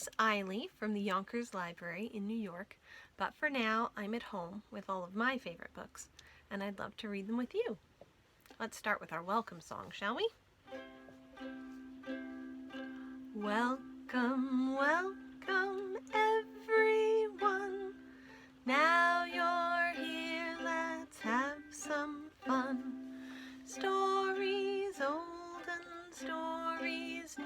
is Aili from the Yonkers Library in New York, but for now I'm at home with all of my favorite books, and I'd love to read them with you. Let's start with our welcome song, shall we? Welcome, welcome everyone. Now you're here, let's have some fun. Stories old and stories new.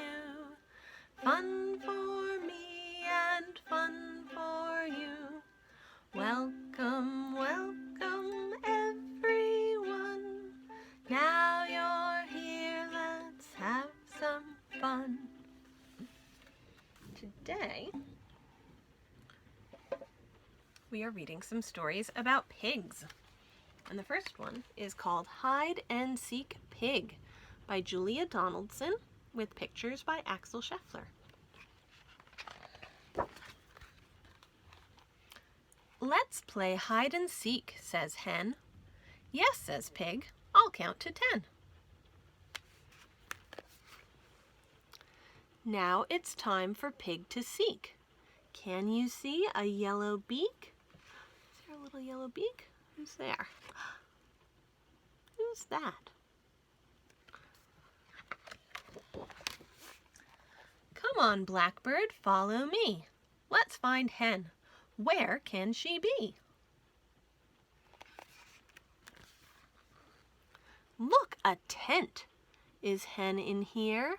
Fun for me and fun for you. Welcome, welcome everyone. Now you're here, let's have some fun. Today, we are reading some stories about pigs. And the first one is called Hide and Seek Pig by Julia Donaldson with pictures by Axel Scheffler. Let's play hide and seek, says Hen. Yes, says Pig, I'll count to 10. Now it's time for Pig to seek. Can you see a yellow beak? Is there a little yellow beak? Who's there? Who's that? Come on, Blackbird, follow me. Let's find Hen. Where can she be? Look, a tent. Is Hen in here?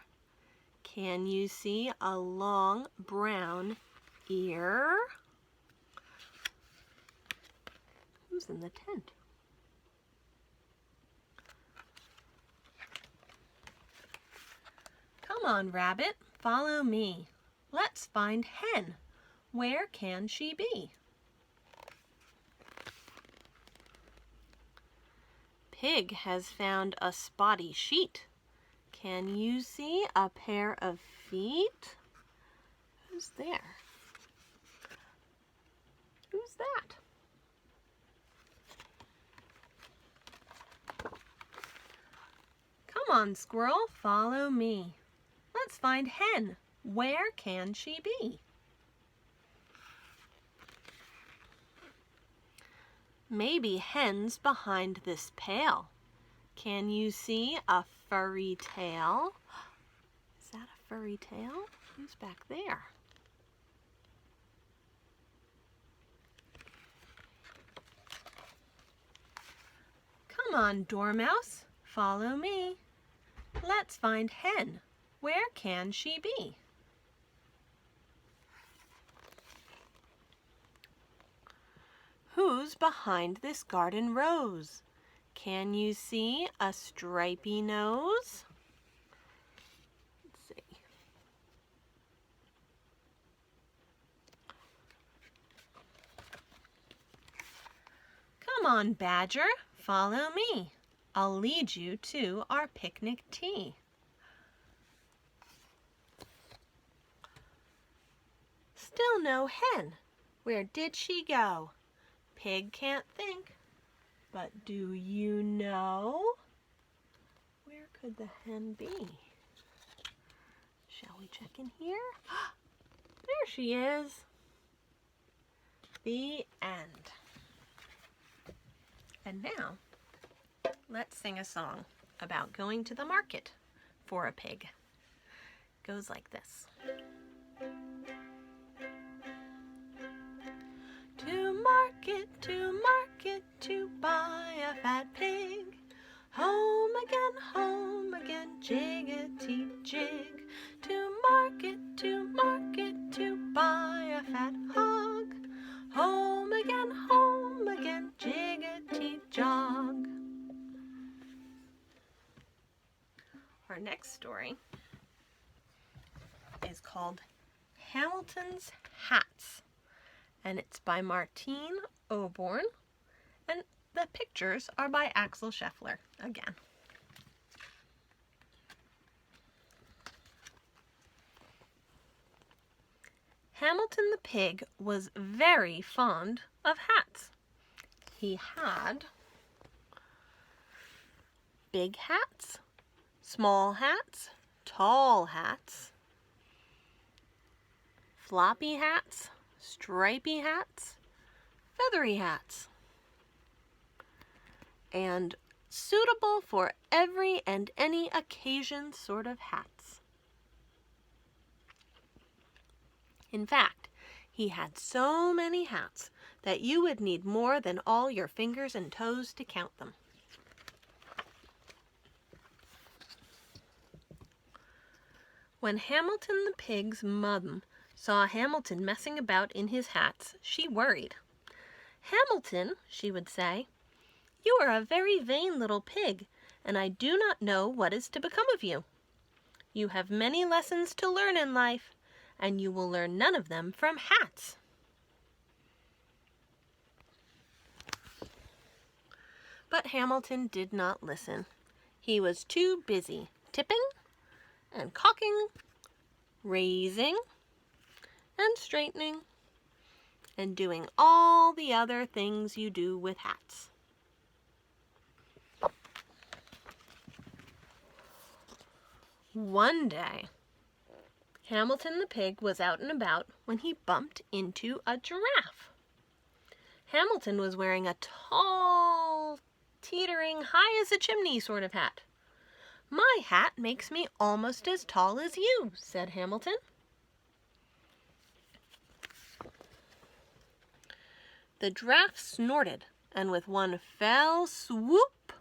Can you see a long brown ear? Who's in the tent? Come on, Rabbit, follow me. Let's find Hen. Where can she be? Pig has found a spotty sheet. Can you see a pair of feet? Who's there? Who's that? Come on, Squirrel, follow me. Let's find Hen. Where can she be? Maybe Hen's behind this pail. Can you see a furry tail? Is that a furry tail? Who's back there? Come on, Dormouse, follow me. Let's find Hen. Where can she be? Who's behind this garden rose? Can you see a stripy nose? Let's see. Come on, Badger, follow me. I'll lead you to our picnic tea. Still no Hen. Where did she go? Pig can't think, but do you know? Where could the Hen be? Shall we check in here? There she is. The end. And now, let's sing a song about going to the market for a pig. It goes like this. To market, to buy a fat pig. Home again, jiggity jig. To market, to buy a fat hog. Home again, jiggity jog. Our next story is called Hamilton's Hats, and it's by Martine Oborn, and the pictures are by Axel Scheffler again. Hamilton the pig was very fond of hats. He had big hats, small hats, tall hats, floppy hats, stripy hats, feathery hats, and suitable for every and any occasion sort of hats. In fact, he had so many hats that you would need more than all your fingers and toes to count them. When Hamilton the pig's mum saw Hamilton messing about in his hats, she worried. "Hamilton," she would say, "you are a very vain little pig, and I do not know what is to become of you. You have many lessons to learn in life, and you will learn none of them from hats." But Hamilton did not listen. He was too busy tipping and cocking, raising and straightening, and doing all the other things you do with hats. One day, Hamilton the pig was out and about when he bumped into a giraffe. Hamilton was wearing a tall, teetering, high as a chimney sort of hat. "My hat makes me almost as tall as you," said Hamilton. The giraffe snorted, and with one fell swoop,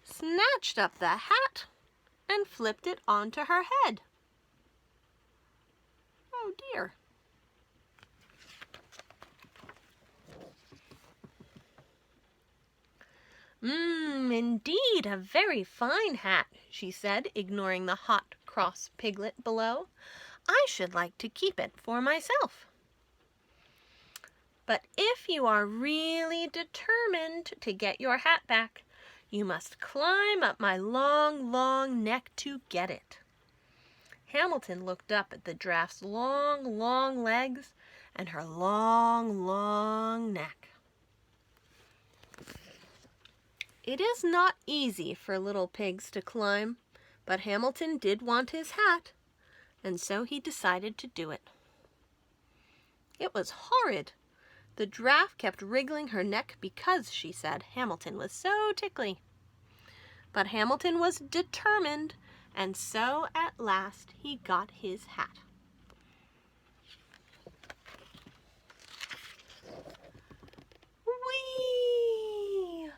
snatched up the hat and flipped it onto her head. Oh dear. Indeed, a very fine hat," she said, ignoring the hot, cross piglet below. "I should like to keep it for myself. But if you are really determined to get your hat back, you must climb up my long, long neck to get it." Hamilton looked up at the giraffe's long, long legs and her long, long neck. It is not easy for little pigs to climb, but Hamilton did want his hat, and so he decided to do it. It was horrid. The giraffe kept wriggling her neck because, she said, Hamilton was so tickly. But Hamilton was determined, and so at last he got his hat. Whee!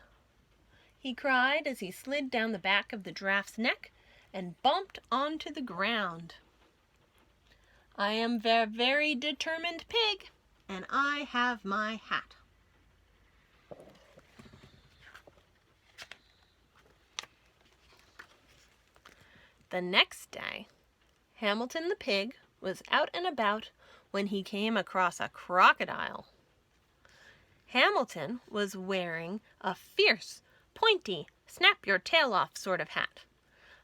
He cried as he slid down the back of the giraffe's neck and bumped onto the ground. "I am a very determined pig, and I have my hat." The next day, Hamilton the pig was out and about when he came across a crocodile. Hamilton was wearing a fierce, pointy, snap-your-tail-off sort of hat.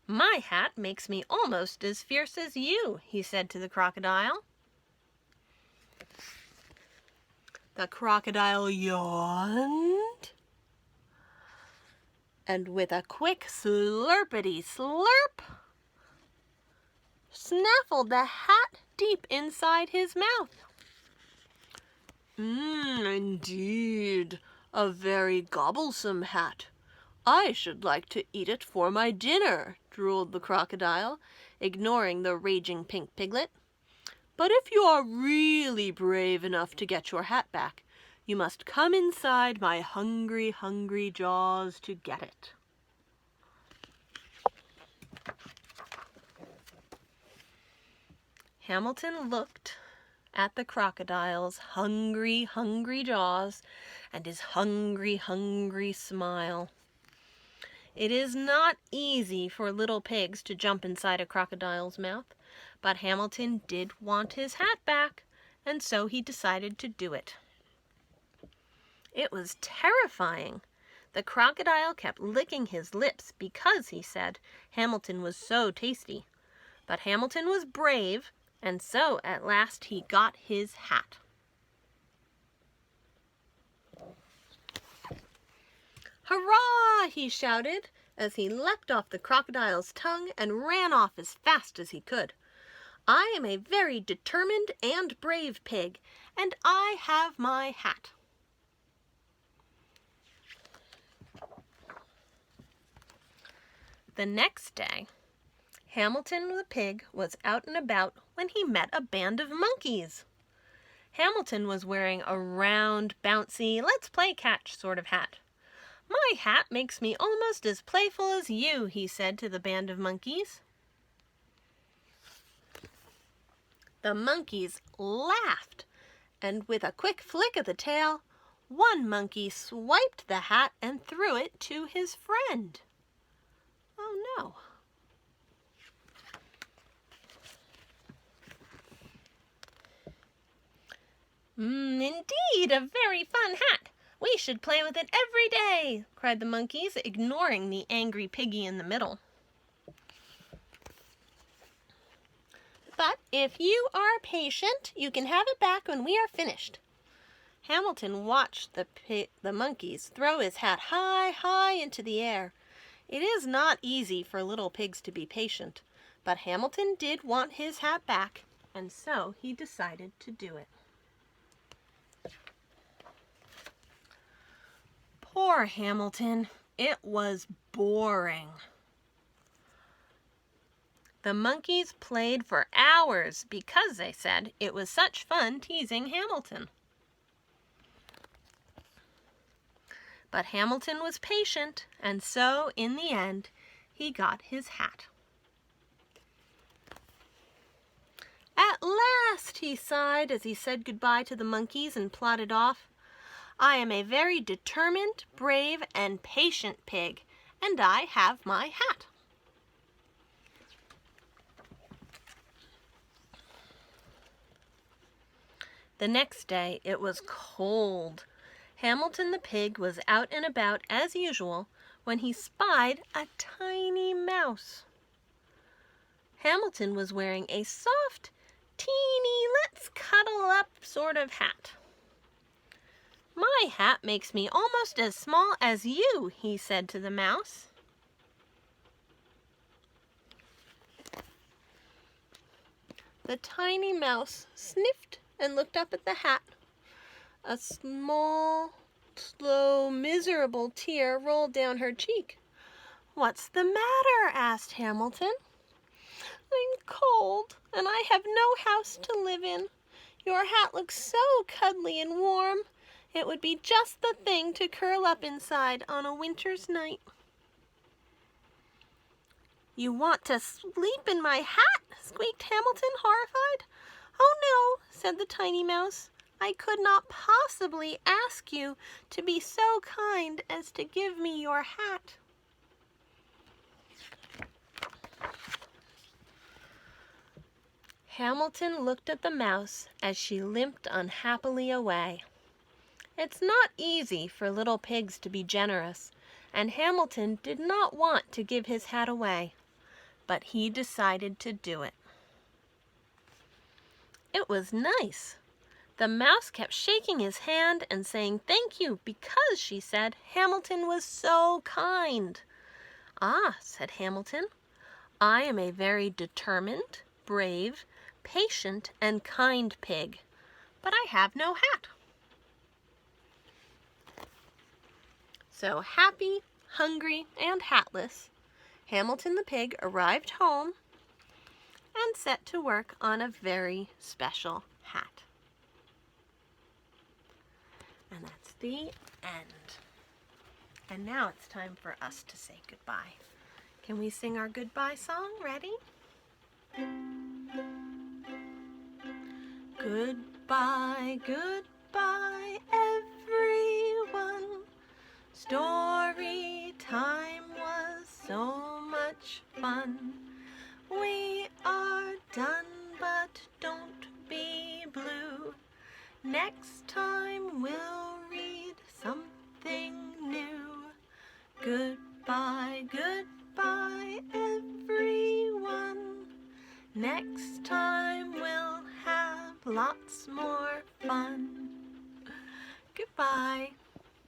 "My hat makes me almost as fierce as you," he said to the crocodile. The crocodile yawned, and with a quick slurpity-slurp, snaffled the hat deep inside his mouth. Indeed, a very gobblesome hat. I should like to eat it for my dinner," drooled the crocodile, ignoring the raging pink piglet. "But if you are really brave enough to get your hat back, you must come inside my hungry, hungry jaws to get it." Hamilton looked at the crocodile's hungry, hungry jaws and his hungry, hungry smile. It is not easy for little pigs to jump inside a crocodile's mouth, but Hamilton did want his hat back, and so he decided to do it. It was terrifying. The crocodile kept licking his lips because, he said, Hamilton was so tasty. But Hamilton was brave, and so at last he got his hat. "Hurrah!" he shouted as he leapt off the crocodile's tongue and ran off as fast as he could. I am a very determined and brave pig, and I have my hat. The next day, Hamilton the pig was out and about when he met a band of monkeys. Hamilton was wearing a round, bouncy, let's play catch sort of hat. My hat makes me almost as playful as you, he said to the band of monkeys. The monkeys laughed, and with a quick flick of the tail, one monkey swiped the hat and threw it to his friend. Oh no. Indeed, a very fun hat. We should play with it every day, cried the monkeys, ignoring the angry piggy in the middle. But if you are patient, you can have it back when we are finished. Hamilton watched the monkeys throw his hat high into the air. It is not easy for little pigs to be patient, but Hamilton did want his hat back, and so he decided to do it. Poor Hamilton, it was boring. The monkeys played for hours because they said it was such fun teasing Hamilton. But Hamilton was patient, and so, in the end, he got his hat. At last, he sighed as he said goodbye to the monkeys and plodded off. I am a very determined, brave, and patient pig, and I have my hat. The next day it was cold. Hamilton the pig was out and about as usual when he spied a tiny mouse. Hamilton was wearing a soft, teeny, let's cuddle up sort of hat. My hat makes me almost as small as you, he said to the mouse. The tiny mouse sniffed and looked up at the hat. A small, slow, miserable tear rolled down her cheek. What's the matter? Asked Hamilton. I'm cold, and I have no house to live in. Your hat looks so cuddly and warm. It would be just the thing to curl up inside on a winter's night. You want to sleep in my hat? Squeaked Hamilton, horrified. Oh no, said the tiny mouse. I could not possibly ask you to be so kind as to give me your hat. Hamilton looked at the mouse as she limped unhappily away. It's not easy for little pigs to be generous, and Hamilton did not want to give his hat away, but he decided to do it. It was nice. The mouse kept shaking his hand and saying thank you because, she said, Hamilton was so kind. Ah, said Hamilton, I am a very determined, brave, patient, and kind pig, but I have no hat. So happy, hungry, and hatless, Hamilton the pig arrived home and set to work on a very special hat. And that's the end. And now it's time for us to say goodbye. Can we sing our goodbye song? Ready? Goodbye, goodbye, everyone. Story time was so much fun. We are done, but don't be blue. Next time we'll read something new. Goodbye, goodbye, everyone. Next time we'll have lots more fun. Goodbye.